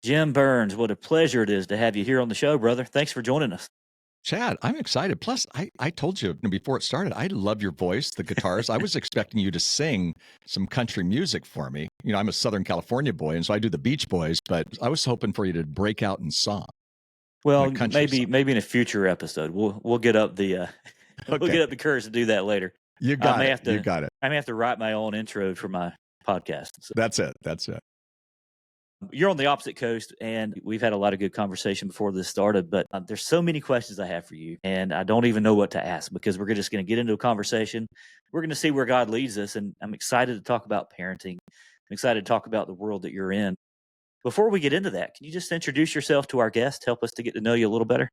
Jim Burns, what a pleasure it is to have you here on the show, brother. Thanks for joining us. Chad, I'm excited. Plus, I told you before it started, I love your voice, the guitars. I was expecting you to sing some country music for me. I'm a Southern California boy, and so I do the Beach Boys, but I was hoping for you to break out in song, in Well, a country song. maybe in a future episode, we'll get up the we'll Okay. get up the courage to do that later. You I got may it. have to You got it. I may have to write my own intro for my podcast. So. That's it. That's it. You're on the opposite coast, and we've had a lot of good conversation before this started, but there's so many questions I have for you, and I don't even know what to ask because we're just going to get into a conversation. We're going to see where God leads us, and I'm excited to talk about parenting. I'm excited to talk about the world that you're in. Before we get into that, can you just introduce yourself to our guest, help us to get to know you a little better?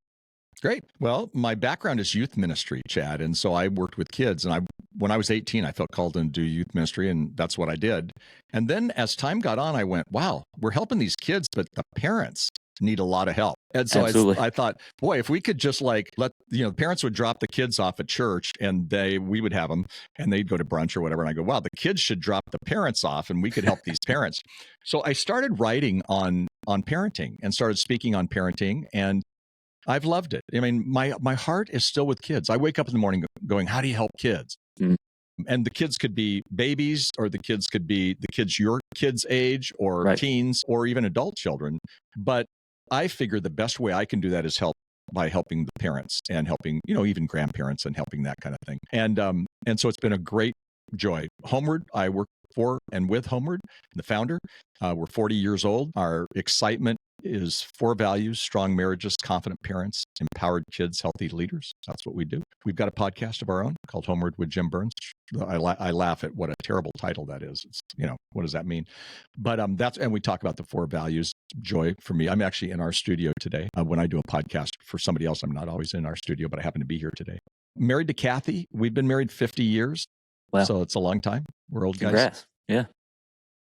Great. Well, my background is youth ministry, Chad, and so I worked with kids. And when I was 18, I felt called to do youth ministry, and that's what I did. And then as time got on, I went, "Wow, we're helping these kids, but the parents need a lot of help." And so I thought, boy, if we could just let the parents would drop the kids off at church, and we would have them, and they'd go to brunch or whatever. And I go, "Wow, the kids should drop the parents off, and we could help these parents." So I started writing on parenting and started speaking on parenting, and I've loved it. I mean, my heart is still with kids. I wake up in the morning going, how do you help kids? Mm. And the kids could be babies, or the kids could be the kids your kids' age, or Right. teens, or even adult children. But I figure the best way I can do that is by helping the parents and helping, even grandparents, and helping that kind of thing. And so it's been a great joy. Homeward, I work for and with Homeward, the founder. We're 40 years old. Our excitement is 4 values: strong marriages, confident parents, empowered kids, healthy leaders. That's what we do. We've got a podcast of our own called Homeward with Jim Burns. I laugh at what a terrible title that is. It's, what does that mean? But and we talk about the 4 values. Joy for me. I'm actually in our studio today. When I do a podcast for somebody else, I'm not always in our studio, but I happen to be here today. Married to Kathy. We've been married 50 years. Wow. So it's a long time. We're old guys. Congrats. Yeah.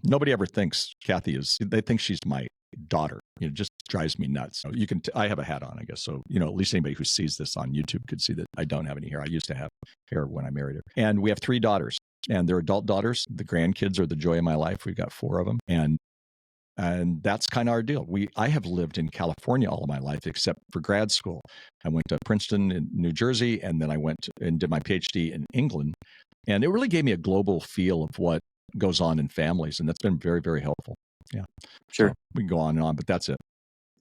Nobody ever thinks Kathy they think she's my daughter. It just drives me nuts. So I have a hat on, I guess. So, at least anybody who sees this on YouTube could see that I don't have any hair. I used to have hair when I married her. And we have 3 daughters, and they're adult daughters. The grandkids are the joy of my life. We've got 4 of them. And that's kind of our deal. I have lived in California all of my life, except for grad school. I went to Princeton in New Jersey, and then I went and did my PhD in England. And it really gave me a global feel of what goes on in families. And that's been very, very helpful. Yeah. Sure. So we can go on and on, but that's it.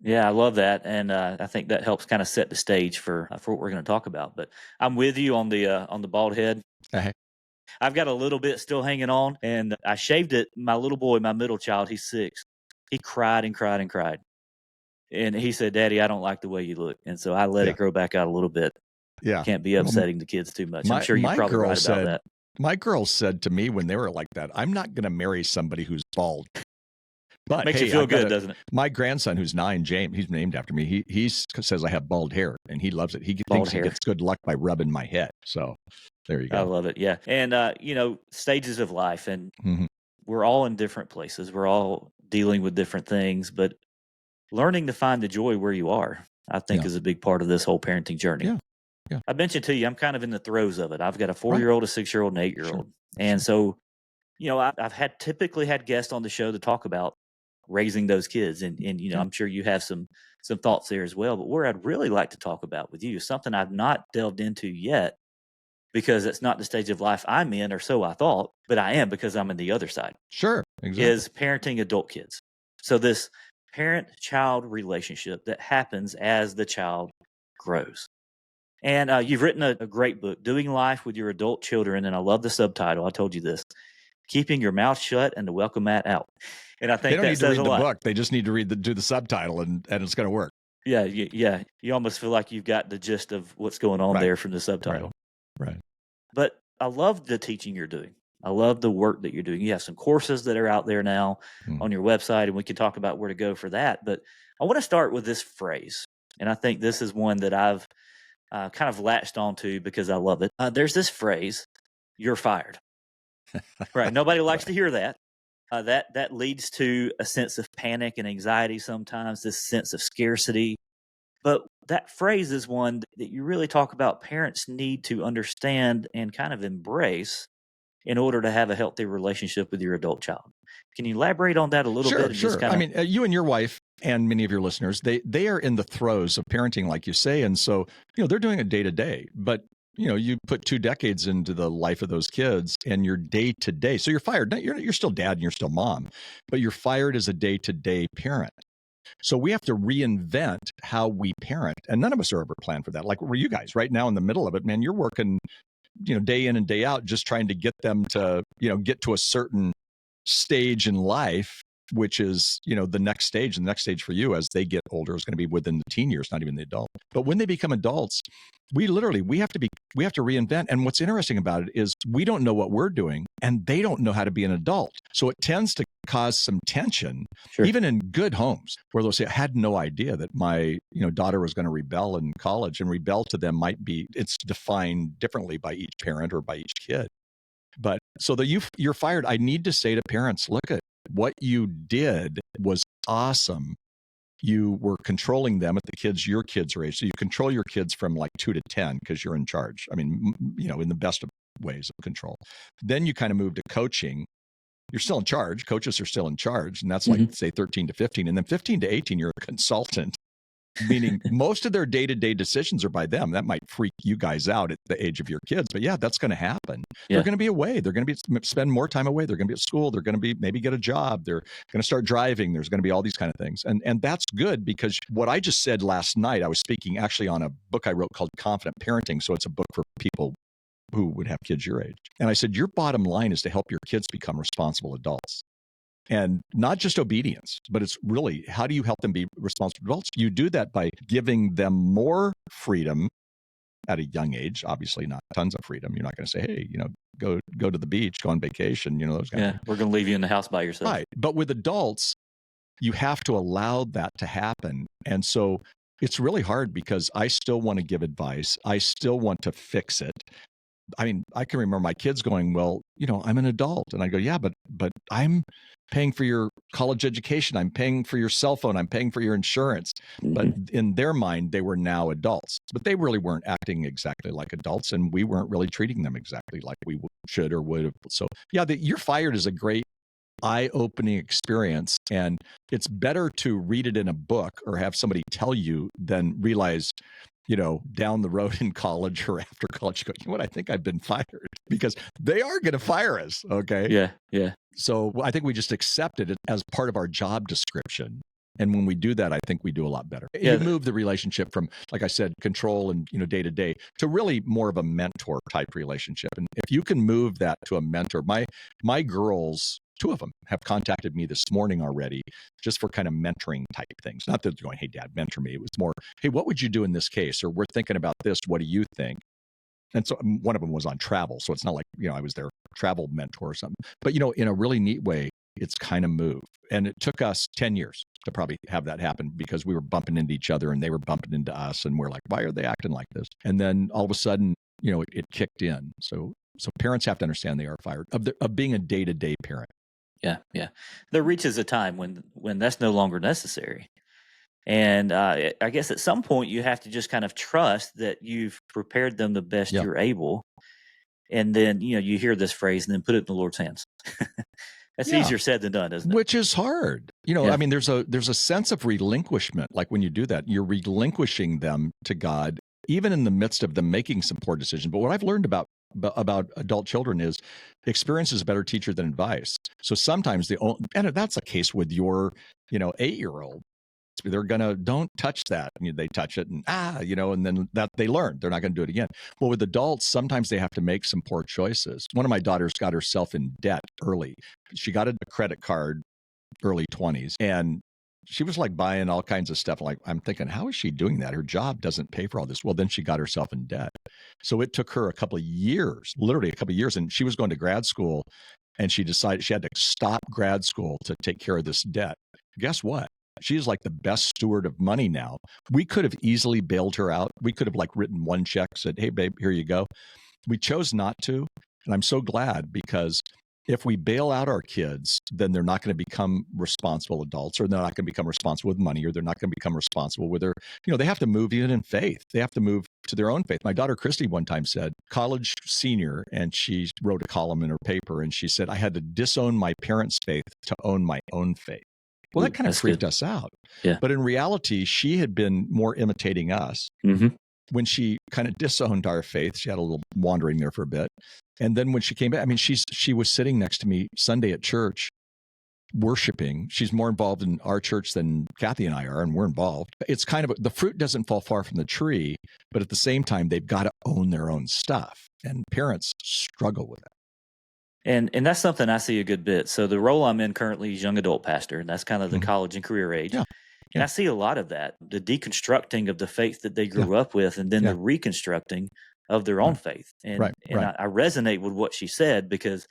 Yeah, I love that. And I think that helps kind of set the stage for what we're going to talk about. But I'm with you on the bald head. Uh-huh. I've got a little bit still hanging on, and I shaved it. My little boy, my middle child, he's 6. He cried and cried and cried. And he said, "Daddy, I don't like the way you look." And so I let it grow back out a little bit. Yeah. Can't be upsetting the kids too much. I'm sure you're probably right about that. My girls said to me when they were like that, "I'm not going to marry somebody who's bald." But makes you feel good, doesn't it? My grandson, who's 9, James, he's named after me. He says I have bald hair, and he loves it. He thinks he gets good luck by rubbing my head. So there you go. I love it. Yeah. And, stages of life, and we're all in different places. We're all dealing with different things, but learning to find the joy where you are, I think, is a big part of this whole parenting journey. Yeah. Yeah. I mentioned to you, I'm kind of in the throes of it. I've got a 4-year-old, a 6-year-old, and 8-year-old. Sure. And so, I've typically had guests on the show to talk about raising those kids. And I'm sure you have some thoughts there as well. But where I'd really like to talk about with you is something I've not delved into yet, because it's not the stage of life I'm in, or so I thought, but I am, because I'm in the other side. Sure. Exactly. Is parenting adult kids. So this parent-child relationship that happens as the child grows. And you've written a great book, Doing Life with Your Adult Children. And I love the subtitle. I told you this: Keeping Your Mouth Shut and the Welcome Mat Out. And I think they don't need to read the lot. book. They just need to do the subtitle, and it's going to work. Yeah. You almost feel like you've got the gist of what's going on there from the subtitle. Right. But I love the teaching you're doing. I love the work that you're doing. You have some courses that are out there now on your website, and we can talk about where to go for that. But I want to start with this phrase. And I think this is one that I've kind of latched onto because I love it. There's this phrase, "You're fired." Right. Nobody likes to hear that. That leads to a sense of panic and anxiety sometimes, this sense of scarcity. But that phrase is one that you really talk about parents need to understand and kind of embrace in order to have a healthy relationship with your adult child. Can you elaborate on that a little bit? Sure. I mean, you and your wife and many of your listeners, they are in the throes of parenting, like you say. And so, they're doing it day to day. But, you put 2 decades into the life of those kids and you're day to day. So you're fired. You're still dad and you're still mom, but you're fired as a day to day parent. So we have to reinvent how we parent. And none of us are ever planned for that. Like, were you guys right now in the middle of it, man? You're working, day in and day out, just trying to get them to, get to a certain stage in life, which is, the next stage. And the next stage for you as they get older is going to be within the teen years, not even the adult. But when they become adults, we have to reinvent. And what's interesting about it is we don't know what we're doing and they don't know how to be an adult. So it tends to cause some tension, Sure. even in good homes, where they'll say, I had no idea that my, daughter was going to rebel in college. And rebel to them it's defined differently by each parent or by each kid. But so that you're fired, I need to say to parents, look at what you did was awesome. You were controlling them at your kids' are age. So you control your kids from like 2 to 10 because you're in charge. I mean, in the best of ways of control. Then you kind of move to coaching. You're still in charge. Coaches are still in charge. And that's like, say, 13 to 15. And then 15 to 18, you're a consultant, meaning most of their day-to-day decisions are by them. That might freak you guys out at the age of your kids, but yeah, that's going to happen. Yeah. They're going to be away. They're going to spend more time away. They're going to be at school. They're going to be maybe get a job. They're going to start driving. There's going to be all these kind of things. And that's good because what I just said last night, I was speaking actually on a book I wrote called Confident Parenting. So it's a book for people who would have kids your age. And I said, your bottom line is to help your kids become responsible adults. And not just obedience, but it's really, how do you help them be responsible adults? You do that by giving them more freedom at a young age, obviously not tons of freedom. You're not going to say, hey, go to the beach, go on vacation, those kind of things. We're going to leave you in the house by yourself. Right. But with adults, you have to allow that to happen. And so it's really hard because I still want to give advice. I still want to fix it. I mean, I can remember my kids going, well, I'm an adult. And I go, yeah, but I'm paying for your college education. I'm paying for your cell phone. I'm paying for your insurance. But in their mind, they were now adults, but they really weren't acting exactly like adults. And we weren't really treating them exactly like we should or would have. So yeah, You're Fired is a great eye-opening experience. And it's better to read it in a book or have somebody tell you than realize, down the road in college or after college, you know what, I think I've been fired, because they are going to fire us. Okay. Yeah. So I think we just accepted it as part of our job description. And when we do that, I think we do a lot better. Yeah. You move the relationship from, like I said, control and, day to day to really more of a mentor type relationship. And if you can move that to a mentor, my girls, 2 of them have contacted me this morning already just for kind of mentoring type things. Not that they're going, hey, Dad, mentor me. It was more, hey, what would you do in this case? Or we're thinking about this. What do you think? And so one of them was on travel. So it's not like, I was their travel mentor or something. But, in a really neat way, it's kind of moved. And it took us 10 years to probably have that happen because we were bumping into each other and they were bumping into us. And we're like, why are they acting like this? And then all of a sudden, it kicked in. So parents have to understand they are fired of being a day-to-day parent. Yeah. There reaches a time when that's no longer necessary. And I guess at some point you have to just kind of trust that you've prepared them the best you're able. And then, you hear this phrase and then put it in the Lord's hands. That's easier said than done, isn't it? Which is hard. I mean, there's a sense of relinquishment. Like when you do that, you're relinquishing them to God, even in the midst of them making some poor decisions. But what I've learned about adult children is experience is a better teacher than advice. So sometimes and that's the case with your, 8-year-old. They're gonna, don't touch that. They touch it and and then that they learn. They're not gonna do it again. Well, with adults, sometimes they have to make some poor choices. One of my daughters got herself in debt early. She got a credit card early 20s, and she was like buying all kinds of stuff. Like, I'm thinking, how is she doing that? Her job doesn't pay for all this. Well, then she got herself in debt. So it took her a couple of years, literally a couple of years, and she was going to grad school, and she decided she had to stop grad school to take care of this debt. Guess what? She's like the best steward of money now. We could have easily bailed her out. We could have written one check, said, hey, babe, here you go. We chose not to. And I'm so glad, because if we bail out our kids, then they're not going to become responsible adults, or they're not going to become responsible with money, or they're not going to become responsible with their, they have to move even in faith. They have to move to their own faith. My daughter, Christy, one time said, college senior, and she wrote a column in her paper, and she said, I had to disown my parents' faith to own my own faith. Well, that Ooh, kind of that's freaked good. us out. Yeah. But in reality, she had been more imitating us. Mm-hmm. When she kind of disowned our faith, she had a little wandering there for a bit. And then when she came back, I mean, she was sitting next to me Sunday at church worshiping. She's more involved in our church than Kathy and I are, and we're involved. It's kind of the fruit doesn't fall far from the tree, but at the same time, they've got to own their own stuff. And parents struggle with that. And that's something I see a good bit. So the role I'm in currently is young adult pastor, and that's kind of the Mhm. college and career age. Yeah. And Yeah. I see a lot of that, the deconstructing of the faith that they Yeah. grew up with, and then Yeah. the reconstructing of their own Right. faith. Right. And Right. I resonate with what she said because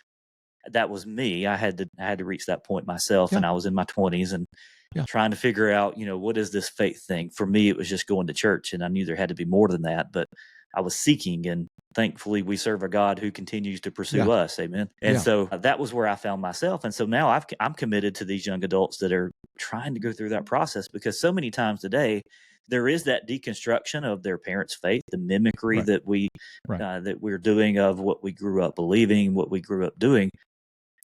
that was me. I had to reach that point myself, Yeah. and I was in my 20s and Yeah. trying to figure out, what is this faith thing? For me, it was just going to church, and I knew there had to be more than that, but I was seeking, and thankfully we serve a God who continues to pursue Yeah. us. Amen. And Yeah. so that was where I found myself. And so now I'm committed to these young adults that are trying to go through that process, because so many times today there is that deconstruction of their parents' faith, the mimicry Right. that Right. that we're doing of what we grew up believing, what we grew up doing.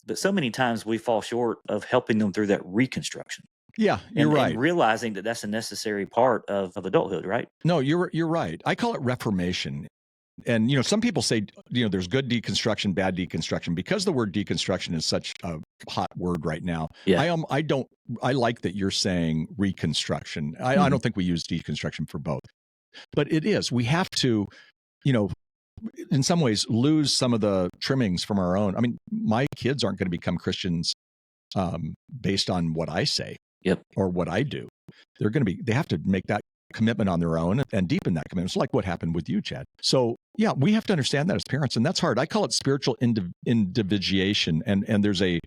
But so many times we fall short of helping them through that reconstruction Yeah, you're and right. realizing that that's a necessary part of adulthood, right? No, you're right. I call it reformation. And some people say there's good deconstruction, bad deconstruction, because the word deconstruction is such a hot word right now. Yeah. I like that you're saying reconstruction. I Mhm. don't think we use deconstruction for both, but it is. We have to, you know, in some ways, lose some of the trimmings from our own. I mean, my kids aren't going to become Christians based on what I say Yep. or what I do. They have to make that commitment on their own and deepen that commitment. It's like what happened with you, Chad. So yeah, we have to understand that as parents, and that's hard. I call it spiritual individuation, and there's a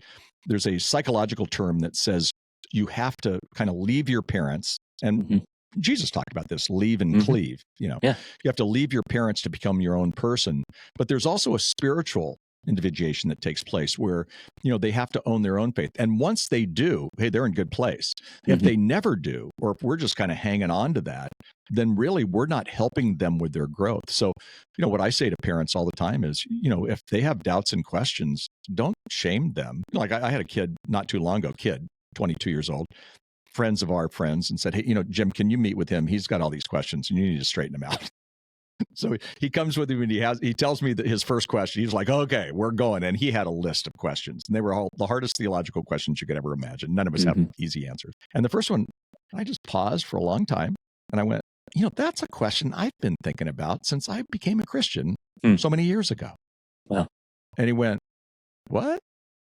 psychological term that says you have to kind of leave your parents, and Mhm. Jesus talked about this, leave and Mhm. cleave. Yeah. You have to leave your parents to become your own person, but there's also a spiritual individuation that takes place where they have to own their own faith, and once they do, hey, they're in good place. If Mhm. they never do, or if we're just kind of hanging on to that, then really we're not helping them with their growth. So what I say to parents all the time is if they have doubts and questions, don't shame them. Like I had a kid not too long ago, 22 years old, friends of our friends, and said, hey, Jim, can you meet with him? He's got all these questions and you need to straighten them out. So he comes with him and he tells me that his first question, he's like, okay, we're going. And he had a list of questions, and they were all the hardest theological questions you could ever imagine. None of us have Mhm. easy answers. And the first one, I just paused for a long time and I went, that's a question I've been thinking about since I became a Christian Hmm. so many years ago. Wow. And he went, what?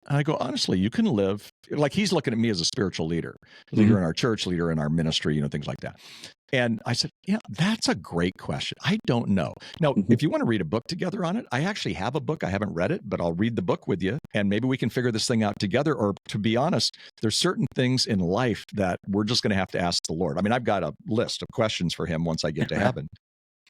And I go, honestly, you can live like, he's looking at me as a spiritual leader Mhm. in our church, leader in our ministry, things like that. And I said, that's a great question. I don't know. Now, Mhm. if you want to read a book together on it, I actually have a book. I haven't read it, but I'll read the book with you and maybe we can figure this thing out together. Or to be honest, there's certain things in life that we're just going to have to ask the Lord. I mean, I've got a list of questions for him once I get to heaven.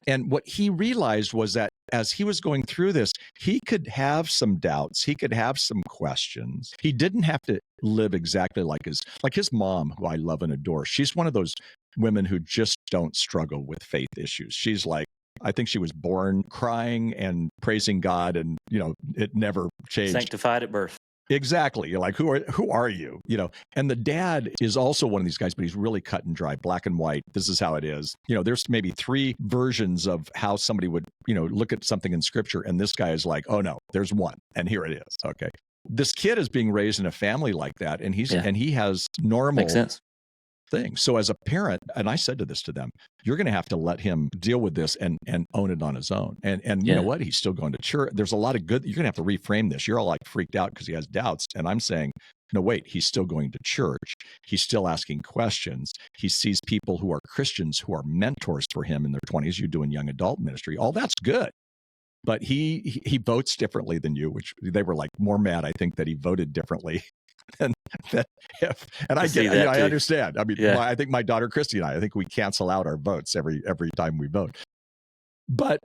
And what he realized was that as he was going through this, he could have some doubts. He could have some questions. He didn't have to live exactly like his mom, who I love and adore. She's one of those women who just don't struggle with faith issues. She's like, I think she was born crying and praising God, and it never changed. Sanctified at birth. Exactly. You're like, who are you? And the dad is also one of these guys, but he's really cut and dry, black and white. This is how it is. There's maybe 3 versions of how somebody would, look at something in scripture. And this guy is like, oh no, there's one. And here it is. Okay. This kid is being raised in a family like that. And he has normal Makes sense. things. So as a parent, and I said to them, you're going to have to let him deal with this and own it on his own. And you know what? He's still going to church. There's a lot of good. You're going to have to reframe this. You're all like freaked out because he has doubts. And I'm saying, no, wait, he's still going to church. He's still asking questions. He sees people who are Christians who are mentors for him in their 20s. You're doing young adult ministry. All that's good. But he votes differently than you, which they were like more mad, I think, that he voted differently. And I get, I understand. I mean, I think my daughter Christy and I think we cancel out our votes every time we vote. But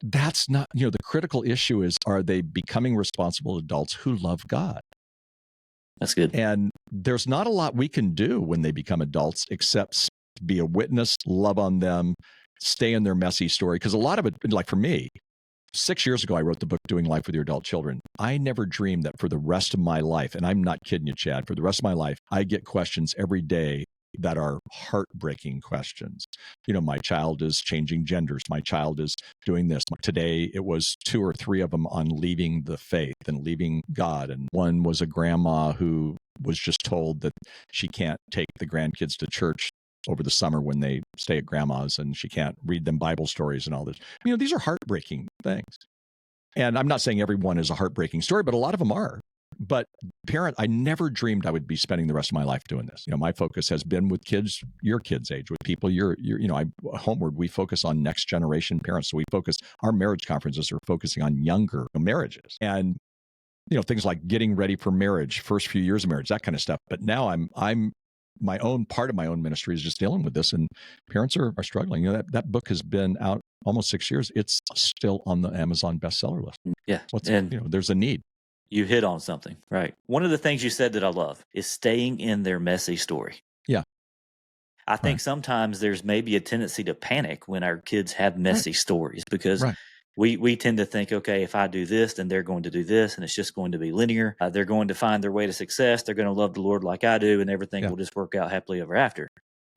that's not, the critical issue is, are they becoming responsible adults who love God? That's good. And there's not a lot we can do when they become adults except be a witness, love on them, stay in their messy story. Because a lot of it, like for me, 6 years ago, I wrote the book, Doing Life with Your Adult Children. I never dreamed that for the rest of my life, and I'm not kidding you, Chad, for the rest of my life, I get questions every day that are heartbreaking questions. My child is changing genders. My child is doing this. Today, it was 2 or 3 of them on leaving the faith and leaving God. And one was a grandma who was just told that she can't take the grandkids to church over the summer when they stay at grandma's, and she can't read them Bible stories and all this. These are heartbreaking things. And I'm not saying everyone is a heartbreaking story, but a lot of them are. But I never dreamed I would be spending the rest of my life doing this. My focus has been with kids, your kids' age, with people Homeward, we focus on next generation parents. So our marriage conferences are focusing on younger marriages and, things like getting ready for marriage, first few years of marriage, that kind of stuff. But now I'm my own part of my own ministry is just dealing with this, and parents are struggling. That book has been out almost 6 years. It's still on the Amazon bestseller list. Yeah. There's a need. You hit on something, right? One of the things you said that I love is staying in their messy story. Yeah. I think sometimes there's maybe a tendency to panic when our kids have messy stories, because we tend to think, okay, if I do this, then they're going to do this, and it's just going to be linear. They're going to find their way to success. They're going to love the Lord like I do, and everything will just work out happily ever after.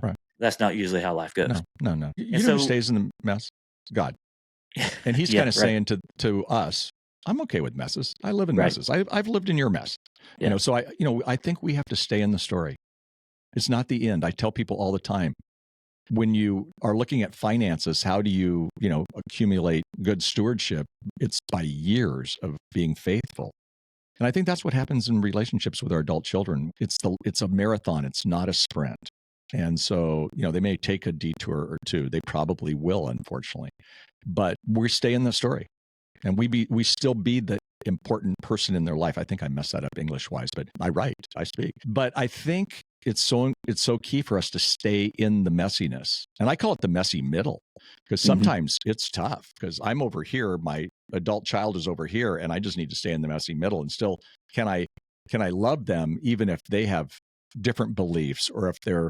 Right. That's not usually how life goes. No. Who stays in the mess? God. And he's kind of saying to us, I'm okay with messes. I live in messes. I've lived in your mess. So I think we have to stay in the story. It's not the end. I tell people all the time, when you are looking at finances, how do you accumulate good stewardship? It's by years of being faithful. And I think that's what happens in relationships with our adult children. It's a marathon. It's not a sprint. And so, they may take a detour or two. They probably will, unfortunately. But we stay in the story. And we still be the important person in their life. I think I messed that up English-wise, but I write, I speak. But I think it's so key for us to stay in the messiness. And I call it the messy middle, because sometimes it's tough, because I'm over here, my adult child is over here, and I just need to stay in the messy middle. And still, can I love them even if they have different beliefs, or if they're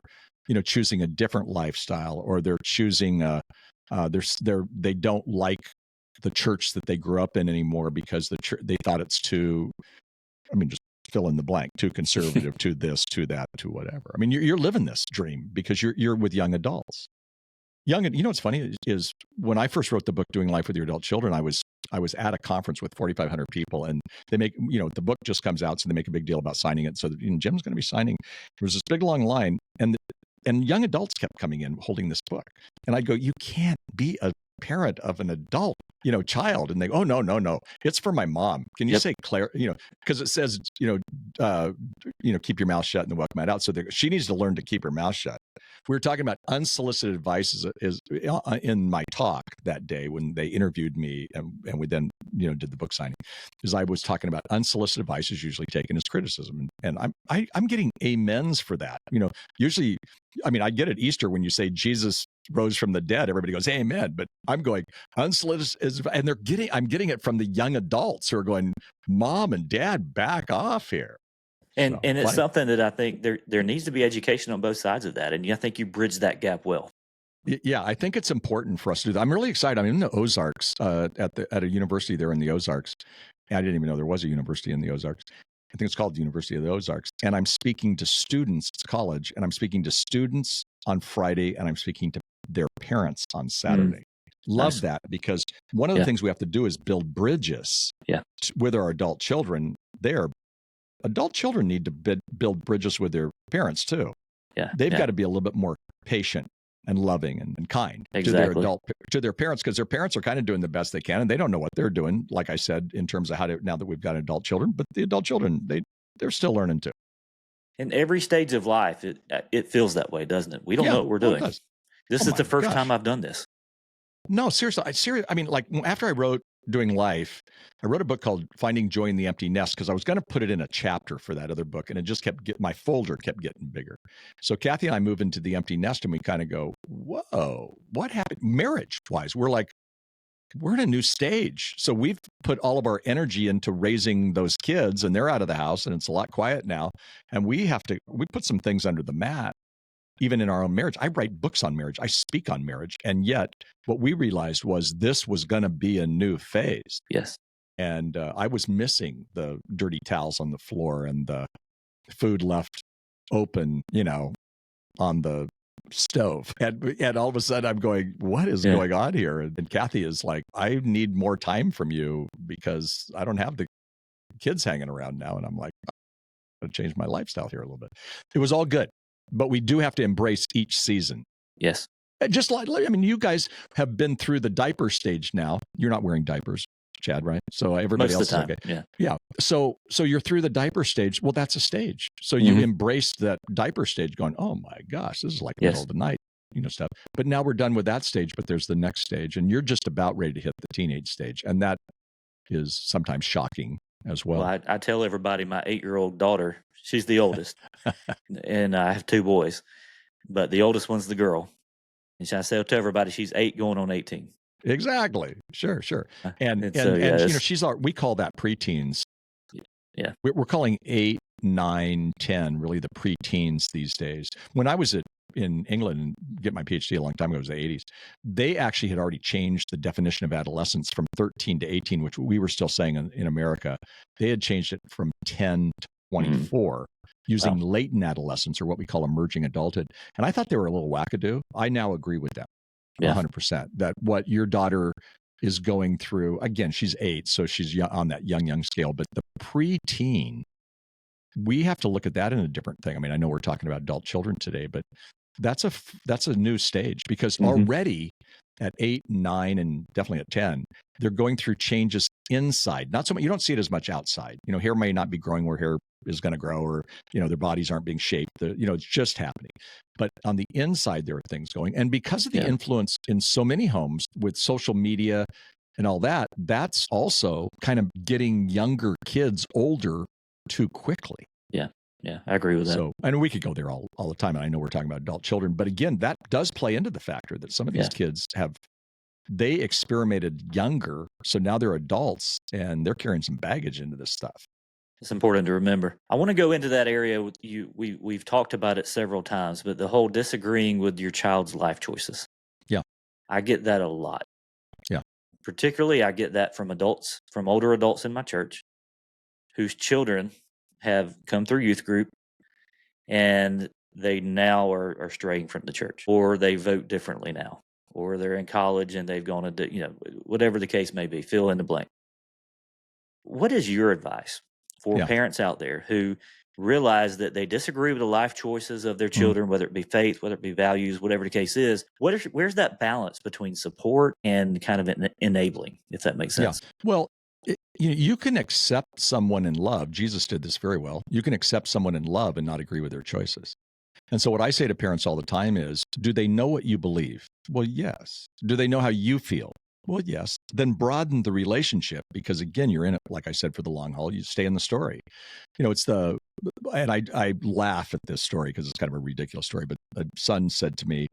choosing a different lifestyle, or they're choosing they don't like the church that they grew up in anymore because they thought it's too, just fill in the blank, too conservative, to this, to that, to whatever. You're living this dream because you're with young adults. What's funny is when I first wrote the book, Doing Life with Your Adult Children, I was at a conference with 4,500 people, and they make, the book just comes out, so they make a big deal about signing it. So that, Jim's going to be signing. There was this big long line, and young adults kept coming in holding this book. And I'd go, you can't be a parent of an adult, child. And they go, oh, no, it's for my mom. Can you say Claire, because it says, keep your mouth shut and welcome it out. So she needs to learn to keep her mouth shut. We were talking about unsolicited advice is in my talk that day when they interviewed me, and we then, did the book signing, because I was talking about unsolicited advice is usually taken as criticism. And I'm getting amens for that. Usually, I get at Easter when you say Jesus rose from the dead, everybody goes, amen. But I'm going unsolicited, and I'm getting it from the young adults who are going, mom and dad, back off here. And it's something that I think there needs to be education on both sides of that. And I think you bridge that gap well. Yeah, I think it's important for us to do that. I'm really excited. I'm in the Ozarks at a university there in the Ozarks. I didn't even know there was a university in the Ozarks. I think it's called the University of the Ozarks. And I'm speaking to students, it's college, and I'm speaking to students on Friday, and I'm speaking to their parents on Saturday. Love that, because one of the things we have to do is build bridges with our adult children. Adult children need to build bridges with their parents too. They've got to be a little bit more patient and loving and kind to their parents, because their parents are kind of doing the best they can, and they don't know what they're doing, like I said, in terms of how to, now that we've got adult children, but the adult children, they're still learning too. In every stage of life, it feels that way, doesn't it? We don't know what we're doing. This is the first time I've done this. No, seriously. After I wrote Doing Life, I wrote a book called Finding Joy in the Empty Nest, because I was going to put it in a chapter for that other book, and it just my folder kept getting bigger. So Kathy and I move into the empty nest, and we kind of go, whoa, what happened? Marriage-wise, we're in a new stage. So we've put all of our energy into raising those kids, and they're out of the house, and it's a lot quiet now. And we put some things under the mat. even in our own marriage. I write books on marriage. I speak on marriage. And yet what we realized was this was going to be a new phase. Yes. And I was missing the dirty towels on the floor and the food left open, on the stove. And all of a sudden I'm going, what is going on here? And Kathy is like, I need more time from you because I don't have the kids hanging around now. And I'm like, I'm going to change my lifestyle here a little bit. It was all good, but we do have to embrace each season. Yes. Just like, I mean, you guys have been through the diaper stage now. You're not wearing diapers, Chad, right? So everybody else is okay. Yeah. So you're through the diaper stage. Well, that's a stage. So you embraced that diaper stage going, oh my gosh, this is like the middle of the night, stuff. But now we're done with that stage, but there's the next stage and you're just about ready to hit the teenage stage. And that is sometimes shocking as well. Well, I tell everybody my 8-year-old daughter, she's the oldest and I have 2 boys, but the oldest one's the girl. And I say to everybody, she's 8 going on 18. Exactly. Sure. And so, she's we call that preteens. Yeah. We're calling 8, 9, 10 really the preteens these days. When I was in England and get my PhD a long time ago, it was the 80s, they actually had already changed the definition of adolescence from 13 to 18, which we were still saying in America. They had changed it from 10 to 24. Using latent adolescence or what we call emerging adulthood. And I thought they were a little wackadoo. I now agree with them 100%, that what your daughter is going through, again, she's 8, so she's on that young scale, but the preteen, we have to look at that in a different thing. I mean, I know we're talking about adult children today, but that's a new stage because already at 8, 9, and definitely at 10, they're going through changes inside. Not so much, you don't see it as much outside. Hair may not be growing where hair is going to grow, or, their bodies aren't being shaped. It's just happening. But on the inside, there are things going. And because of the influence in so many homes with social media and all that, that's also kind of getting younger kids older too quickly. Yeah, I agree with that. So, and we could go there all the time. And I know we're talking about adult children, but again, that does play into the factor that some of these kids they experimented younger. So now they're adults and they're carrying some baggage into this stuff. It's important to remember. I want to go into that area with you. We've talked about it several times, but the whole disagreeing with your child's life choices. Yeah. I get that a lot. Yeah. Particularly, I get that from older adults in my church whose children have come through youth group and they now are straying from the church, or they vote differently now, or they're in college and they've gone to, whatever the case may be, fill in the blank. What is your advice for parents out there who realize that they disagree with the life choices of their children, whether it be faith, whether it be values, whatever the case is? Where's that balance between support and kind of enabling, if that makes sense? Yeah. Well, you can accept someone in love. Jesus did this very well. You can accept someone in love and not agree with their choices. And so what I say to parents all the time is, do they know what you believe? Well, yes. Do they know how you feel? Well, yes. Then broaden the relationship because, again, you're in it, like I said, for the long haul. You stay in the story. And I laugh at this story because it's kind of a ridiculous story, but a son said to me,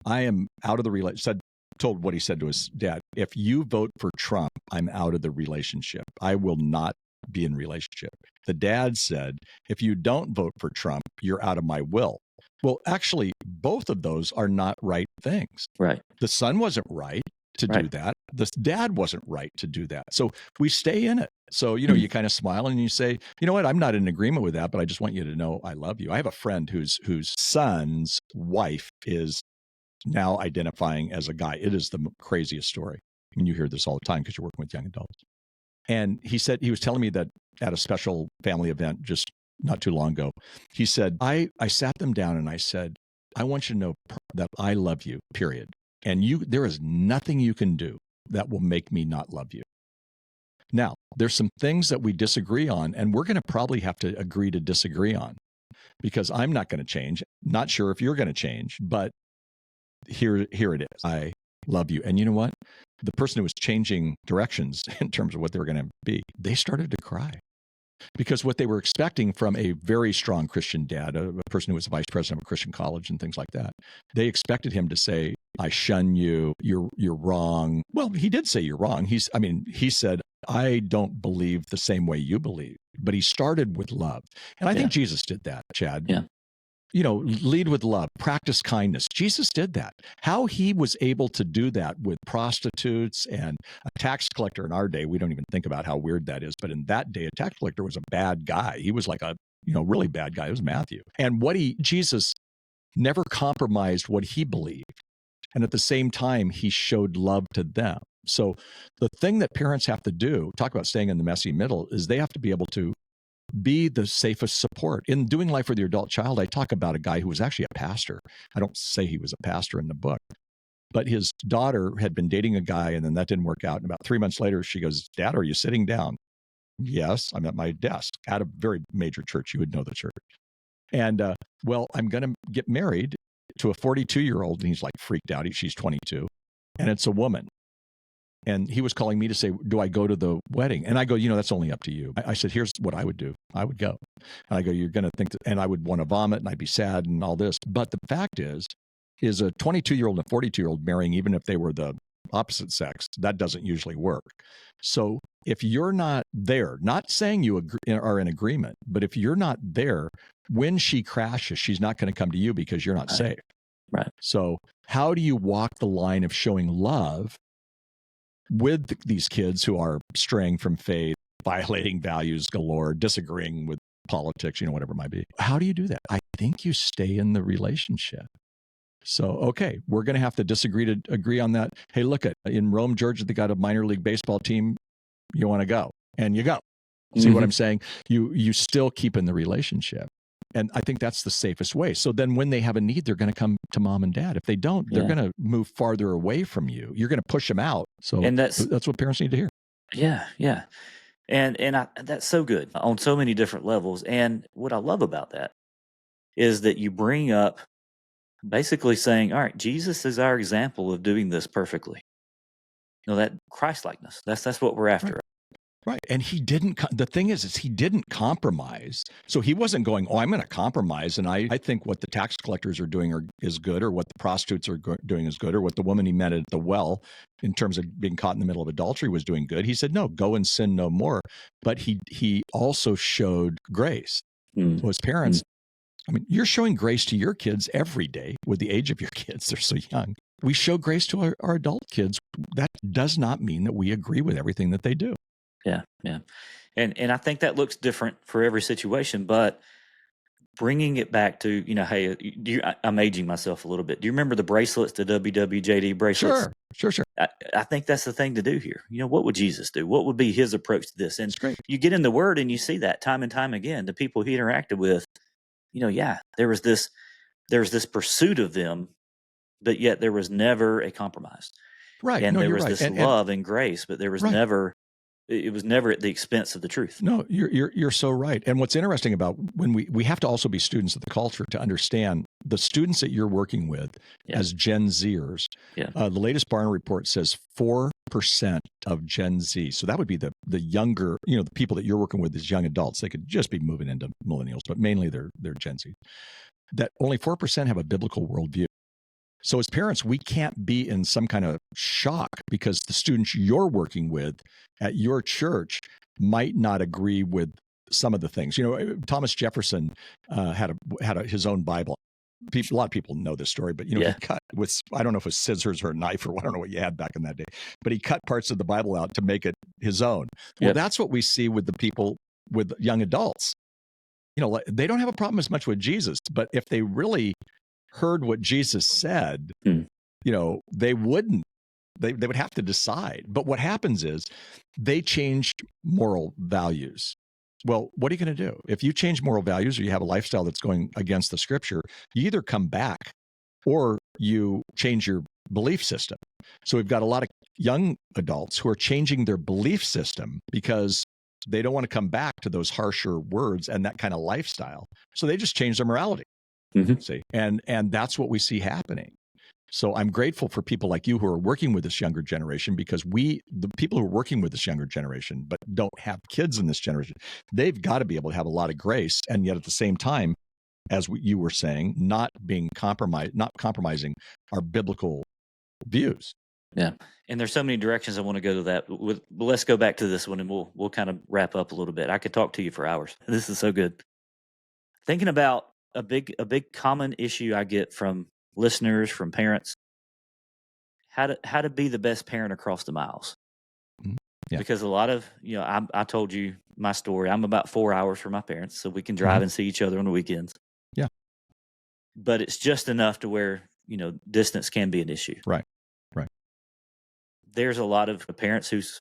I am out of the relationship. Told what he said to his dad, if you vote for Trump, I'm out of the relationship. I will not be in relationship. The dad said, if you don't vote for Trump, you're out of my will. Well, actually, both of those are not right things. Right. The son wasn't right to do that. The dad wasn't right to do that. So we stay in it. So, you kind of smile and you say, you know what, I'm not in agreement with that, but I just want you to know I love you. I have a friend whose son's wife is now identifying as a guy. It is the craziest story. I mean, you hear this all the time because you're working with young adults. And he said, he was telling me that at a special family event just not too long ago, he said, I sat them down and I said, I want you to know that I love you, period. And there is nothing you can do that will make me not love you. Now, there's some things that we disagree on, and we're going to probably have to agree to disagree on because I'm not going to change. Not sure if you're going to change, but here it is. I love you. And you know what? The person who was changing directions in terms of what they were going to be, they started to cry because what they were expecting from a very strong Christian dad, a person who was vice president of a Christian college and things like that, they expected him to say, I shun you. You're wrong. Well, he did say you're wrong. He said, I don't believe the same way you believe, but he started with love. And I think Jesus did that, Chad. Yeah. lead with love, practice kindness. Jesus did that. How he was able to do that with prostitutes and a tax collector in our day, we don't even think about how weird that is. But in that day, a tax collector was a bad guy. He was like a, really bad guy. It was Matthew. And Jesus never compromised what he believed. And at the same time, he showed love to them. So the thing that parents have to do, talk about staying in the messy middle, is they have to be able to be the safest support. In Doing Life with Your Adult Child, I talk about a guy who was actually a pastor. I don't say he was a pastor in the book, but his daughter had been dating a guy, and then that didn't work out. And about 3 months later, she goes, "Dad, are you sitting down?" "Yes, I'm at my desk," at a very major church. You would know the church. And, well, I'm going to get married to a 42-year-old. And he's like freaked out. She's 22, and it's a woman. And he was calling me to say, "Do I go to the wedding?" And I go, "That's only up to you." I said, "Here's what I would do. I would go." And I go, "You're going to think that," and I would want to vomit and I'd be sad and all this. But the fact is a 22-year-old and a 42-year-old marrying, even if they were the opposite sex, that doesn't usually work. So if you're not there, not saying you are in agreement, but if you're not there, when she crashes, she's not going to come to you because you're not safe. Right. So how do you walk the line of showing love with these kids who are straying from faith, violating values galore, disagreeing with politics, whatever it might be? How do you do that? I think you stay in the relationship. So, okay, we're going to have to disagree to agree on that. Hey, look, in Rome, Georgia, they got a minor league baseball team. You want to go, and you go. See what I'm saying? You still keep in the relationship. And I think that's the safest way. So then when they have a need, they're going to come to mom and dad. If they don't, they're going to move farther away from you. You're going to push them out. So And that's what parents need to hear. Yeah, yeah. And that's so good on so many different levels. And what I love about that is that you bring up basically saying, all right, Jesus is our example of doing this perfectly. That Christ-likeness, that's what we're after. Right. And he didn't, the thing is he didn't compromise. So he wasn't going, "Oh, I'm going to compromise. And I think what the tax collectors are doing is good, or what the prostitutes are doing is good, or what the woman he met at the well in terms of being caught in the middle of adultery was doing good." He said, "No, go and sin no more." But he also showed grace. So as parents, I mean, you're showing grace to your kids every day with the age of your kids. They're so young. We show grace to our adult kids. That does not mean that we agree with everything that they do. Yeah, yeah. And I think that looks different for every situation, but bringing it back to, hey, I'm aging myself a little bit. Do you remember the bracelets, the WWJD bracelets? Sure. I think that's the thing to do here. What would Jesus do? What would be his approach to this? And great. You get in the Word and you see that time and time again. The people he interacted with, there was this pursuit of them, but yet there was never a compromise. Right. And no, there you're was right. this love and grace, but there was never. It was never at the expense of the truth. No, you're so right. And what's interesting about when we have to also be students of the culture to understand the students that you're working with as Gen Zers. Yeah. The latest Barna report says 4% of Gen Z. So that would be the younger, the people that you're working with as young adults. They could just be moving into millennials, but mainly they're Gen Z. That only 4% have a biblical worldview. So as parents, we can't be in some kind of shock because the students you're working with at your church might not agree with some of the things. Thomas Jefferson had his own Bible. A lot of people know this story, but he cut with, I don't know if it was scissors or a knife or I don't know what you had back in that day, but he cut parts of the Bible out to make it his own. Well, that's what we see with the people, with young adults. They don't have a problem as much with Jesus, but if they really heard what Jesus said, they wouldn't. They would have to decide. But what happens is they change moral values. Well, what are you going to do? If you change moral values or you have a lifestyle that's going against the scripture, you either come back or you change your belief system. So we've got a lot of young adults who are changing their belief system because they don't want to come back to those harsher words and that kind of lifestyle. So they just change their morality. See, and that's what we see happening. So I'm grateful for people like you who are working with this younger generation, because the people who are working with this younger generation but don't have kids in this generation, they've got to be able to have a lot of grace, and yet at the same time, as you were saying, not compromising our biblical views. Yeah, and there's so many directions I want to go to that. Let's go back to this one, and we'll kind of wrap up a little bit. I could talk to you for hours. This is so good. Thinking about a big common issue I get from listeners, from parents, how to be the best parent across the miles. Mhm. Yeah. Because a lot of, I told you my story. I'm about 4 hours from my parents, so we can drive Mhm. and see each other on the weekends. Yeah. But it's just enough to where, distance can be an issue. Right. Right. There's a lot of parents whose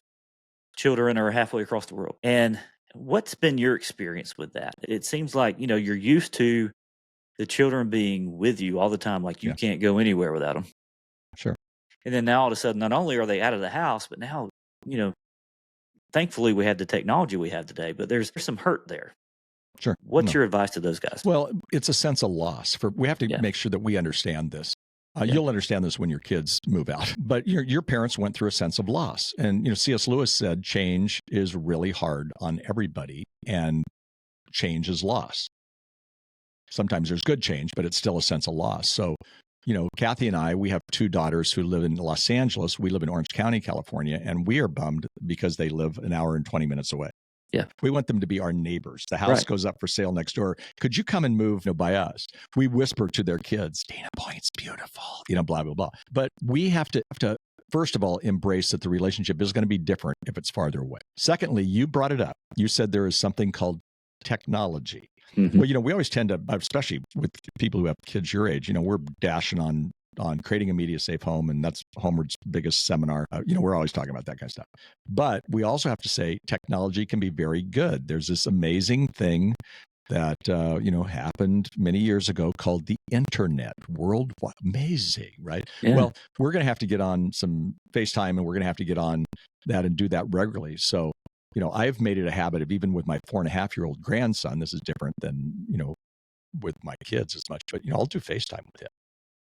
children are halfway across the world. And what's been your experience with that? It seems like, you're used to the children being with you all the time, like you Yeah. can't go anywhere without them. Sure. And then now all of a sudden, not only are they out of the house, but now, thankfully we have the technology we have today, but there's some hurt there. Sure. What's No. your advice to those guys? Well, it's a sense of loss. We have to Yeah. make sure that we understand this. Yeah. You'll understand this when your kids move out. But your parents went through a sense of loss. And, C.S. Lewis said change is really hard on everybody, and change is loss. Sometimes there's good change, but it's still a sense of loss. So, Kathy and I, we have 2 daughters who live in Los Angeles. We live in Orange County, California, and we are bummed because they live an hour and 20 minutes away. Yeah. We want them to be our neighbors. The house goes up for sale next door. Could you come and move by us? We whisper to their kids, Dana Point's beautiful, blah, blah, blah. But we have to, first of all, embrace that the relationship is going to be different if it's farther away. Secondly, you brought it up. You said there is something called technology. Mm-hmm. Well, we always tend to, especially with people who have kids your age, we're dashing on creating a media safe home, and that's Homeward's biggest seminar. We're always talking about that kind of stuff. But we also have to say technology can be very good. There's this amazing thing that happened many years ago called the internet. Worldwide, amazing, right? Yeah. Well, we're going to have to get on some FaceTime, and we're going to have to get on that and do that regularly. So, I've made it a habit of, even with my 4.5-year-old grandson, this is different than, with my kids as much, but, I'll do FaceTime with him.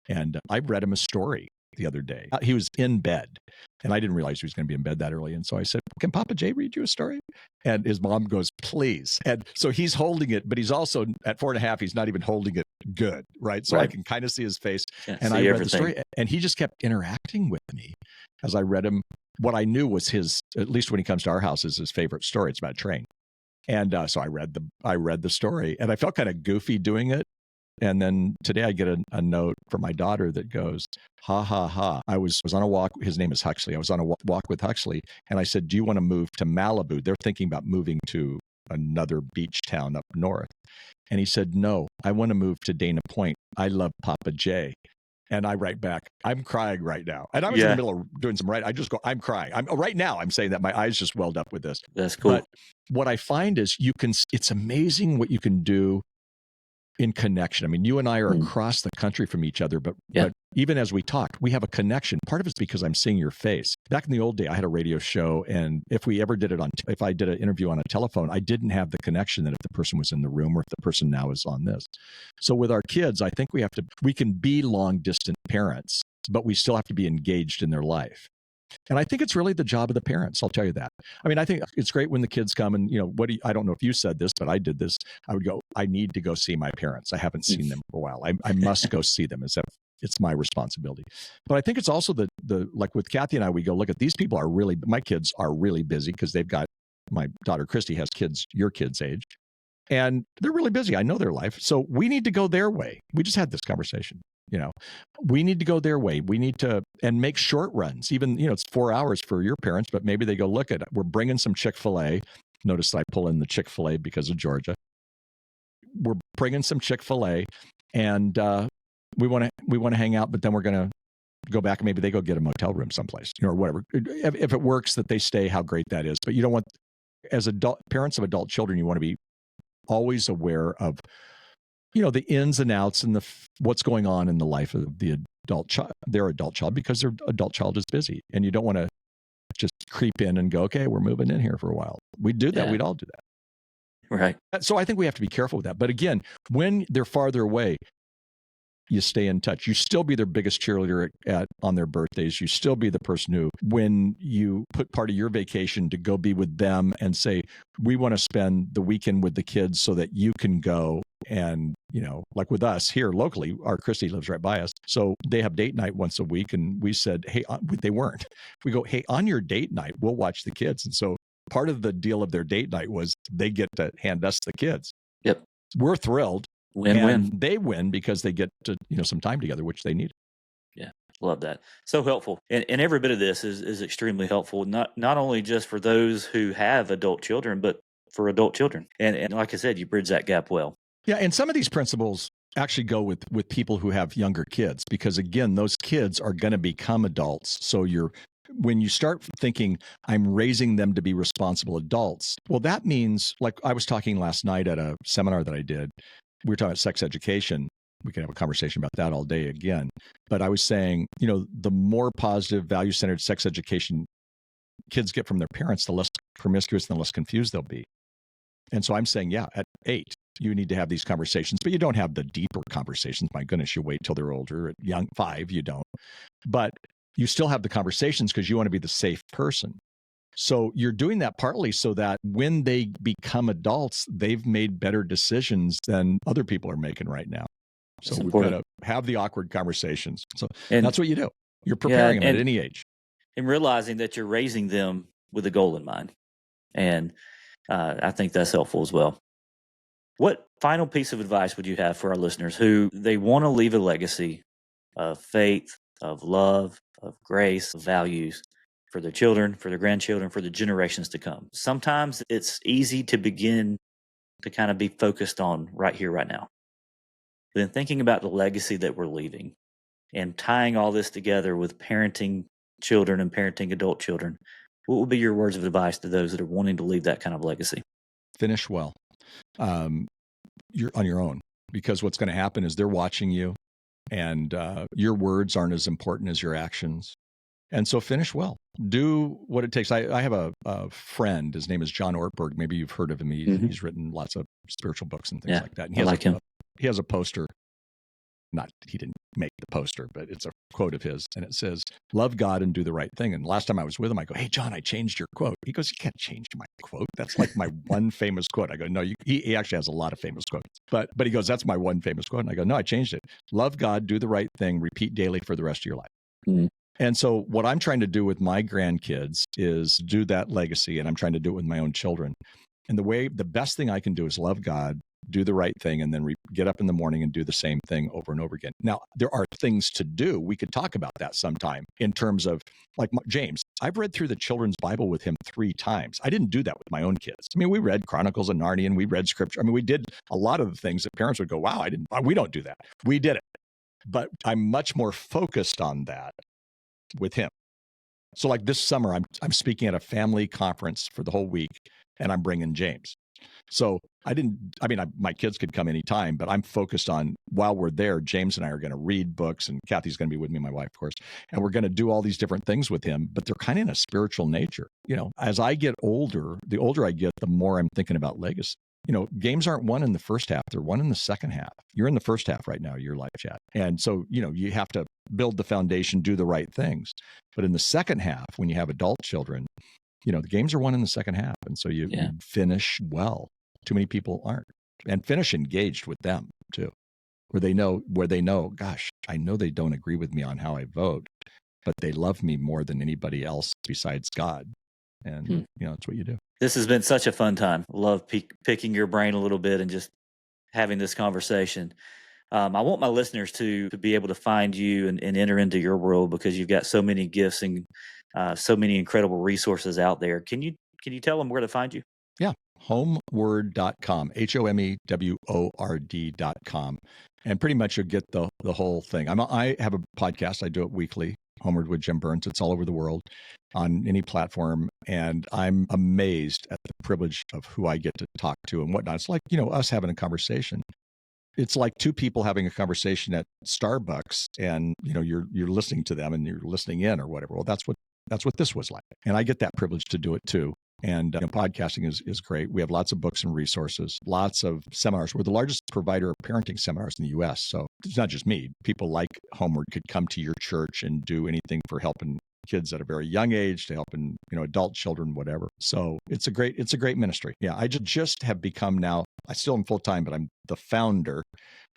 And I read him a story the other day. He was in bed, and I didn't realize he was going to be in bed that early. And so I said, can Papa Jay read you a story? And his mom goes, please. And so he's holding it, but he's also at 4.5, he's not even holding it good, right? So I can kind of see his face. And I read the story, and he just kept interacting with me as I read him. What I knew was at least when he comes to our house, is his favorite story. It's about a train. And so I read the story, and I felt kind of goofy doing it. And then today I get a note from my daughter that goes, ha, ha, ha. I was on a walk. His name is Huxley. I was on a walk with Huxley, and I said, do you want to move to Malibu? They're thinking about moving to another beach town up north. And he said, no, I want to move to Dana Point. I love Papa Jay. And I write back, I'm crying right now. And I was in the middle of doing some writing. I just go, I'm crying. Right now, I'm saying that my eyes just welled up with this. That's cool. But what I find is it's amazing what you can do in connection. I mean, you and I are across the country from each other, but even as we talked, we have a connection. Part of it's because I'm seeing your face. Back in the old day, I had a radio show, and if we ever did it if I did an interview on a telephone, I didn't have the connection that if the person was in the room or if the person now is on this. So with our kids, I think we can be long distant parents, but we still have to be engaged in their life. And I think it's really the job of the parents. I'll tell you that. I mean, I think it's great when the kids come and, I don't know if you said this, but I did this. I would go, I need to go see my parents. I haven't seen them for a while. I must go see them, as if it's my responsibility. But I think it's also like with Kathy and I, we go, look at these people my kids are really busy because my daughter Christy has kids, your kids' age, and they're really busy. I know their life. So we need to go their way. We just had this conversation. We need to go their way. We need to, and make short runs. Even, it's 4 hours for your parents, but maybe they go, look at it. We're bringing some Chick-fil-A. Notice I pull in the Chick-fil-A because of Georgia. We're bringing some Chick-fil-A, and we want to hang out, but then we're going to go back and maybe they go get a motel room someplace, or whatever. If it works that they stay, how great that is. But you don't want, as parents of adult children, you want to be always aware of the ins and outs and what's going on in the life of the adult child, their adult child, because their adult child is busy, and you don't want to just creep in and go, okay, we're moving in here for a while. We'd do that. We'd all do that. Right. So I think we have to be careful with that. But again, when they're farther away, you stay in touch. You still be their biggest cheerleader on their birthdays. You still be the person who, when you put part of your vacation to go be with them and say, we want to spend the weekend with the kids so that you can go. And, like with us here locally, our Christy lives right by us. So they have date night once a week. And we said, hey, they weren't. We go, hey, on your date night, we'll watch the kids. And so part of the deal of their date night was they get to hand us the kids. Yep. We're thrilled. Win-win. And they win because they get to, some time together, which they need. Yeah, love that. So helpful. And every bit of this is extremely helpful, not only just for those who have adult children, but for adult children. And like I said, you bridge that gap well. Yeah, and some of these principles actually go with people who have younger kids, because again, those kids are going to become adults. So when you start thinking, I'm raising them to be responsible adults, well, that means, like I was talking last night at a seminar that I did, we were talking about sex education. We can have a conversation about that all day again. But I was saying, the more positive, value-centered sex education kids get from their parents, the less promiscuous and the less confused they'll be. And so I'm saying, yeah, at 8, you need to have these conversations, but you don't have the deeper conversations. My goodness, you wait till they're older. At young 5, you don't. But you still have the conversations because you want to be the safe person. So you're doing that partly so that when they become adults, they've made better decisions than other people are making right now. So we've got to have the awkward conversations. So that's what you do. You're preparing them at any age. And realizing that you're raising them with a goal in mind. And I think that's helpful as well. What final piece of advice would you have for our listeners who they want to leave a legacy of faith, of love, of grace, of values for their children, for their grandchildren, for the generations to come? Sometimes it's easy to begin to kind of be focused on right here, right now. Then thinking about the legacy that we're leaving and tying all this together with parenting children and parenting adult children, what would be your words of advice to those that are wanting to leave that kind of legacy? Finish well. You're on your own, because what's going to happen is they're watching you, and your words aren't as important as your actions. And so finish well. Do what it takes. I have a friend. His name is John Ortberg. Maybe you've heard of him. He's written lots of spiritual books and things like that. And he has a poster. He didn't make the poster, but it's a quote of his, and it says, "Love God and do the right thing." And last time I was with him, I go, "Hey, John, I changed your quote." He goes, "You can't change my quote. That's like my one famous quote." I go, "No, he actually has a lot of famous quotes, but he goes, that's my one famous quote." And I go, "No, I changed it. Love God, do the right thing, repeat daily for the rest of your life." Mm-hmm. And so what I'm trying to do with my grandkids is do that legacy, and I'm trying to do it with my own children. And the best thing I can do is love God, do the right thing, and then get up in the morning and do the same thing over and over again. Now, there are things to do. We could talk about that sometime in terms of, like James. I've read through the children's Bible with him 3 times. I didn't do that with my own kids. I mean, we read Chronicles of Narnia, and we read scripture. I mean, we did a lot of the things that parents would go, "Wow, we don't do that." We did it. But I'm much more focused on that with him. So like this summer, I'm speaking at a family conference for the whole week, and I'm bringing James. So my kids could come anytime, but I'm focused on, while we're there, James and I are going to read books, and Kathy's going to be with me, my wife, of course, and we're going to do all these different things with him, but they're kind of in a spiritual nature. As I get older, the older I get, the more I'm thinking about legacy. Games aren't won in the first half. They're won in the second half. You're in the first half right now, your live chat. And so, you have to build the foundation, do the right things. But in the second half, when you have adult children, the games are won in the second half. And so you finish well. Too many people aren't. And finish engaged with them too, where they know, gosh, I know they don't agree with me on how I vote, but they love me more than anybody else besides God. And, that's what you do. This has been such a fun time. Love picking your brain a little bit and just having this conversation. I want my listeners to be able to find you and enter into your world, because you've got so many gifts and so many incredible resources out there. Can you tell them where to find you? Yeah. Homeword.com, HOMEWORD.com. And pretty much you'll get the whole thing. I have a podcast. I do it weekly, Homeward with Jim Burns. It's all over the world on any platform. And I'm amazed at the privilege of who I get to talk to and whatnot. It's like, us having a conversation. It's like 2 people having a conversation at Starbucks, and, you're listening to them and you're listening in or whatever. Well, that's what this was like. And I get that privilege to do it too. And podcasting is great. We have lots of books and resources, lots of seminars. We're the largest provider of parenting seminars in the U.S. So it's not just me. People like Homeward could come to your church and do anything for helping kids at a very young age to helping, adult children, whatever. So it's a great ministry. Yeah. I just have become now, I still am full time, but I'm the founder,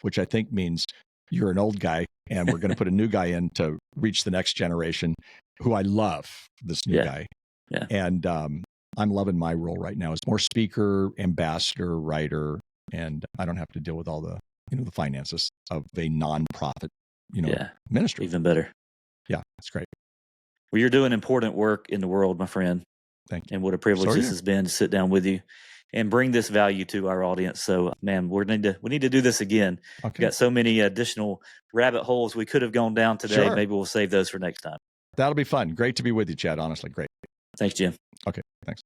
which I think means you're an old guy and we're going to put a new guy in to reach the next generation, who I love, this new guy. Yeah. And, I'm loving my role right now as more speaker, ambassador, writer, and I don't have to deal with all the, the finances of a nonprofit, Yeah. ministry. Even better. Yeah, that's great. Well, you're doing important work in the world, my friend. Thank you. And what a privilege this has been to sit down with you and bring this value to our audience. So, man, we need to do this again. Okay. We've got so many additional rabbit holes we could have gone down today. Sure. Maybe we'll save those for next time. That'll be fun. Great to be with you, Chad. Honestly, great. Thanks, Jim. Okay, thanks.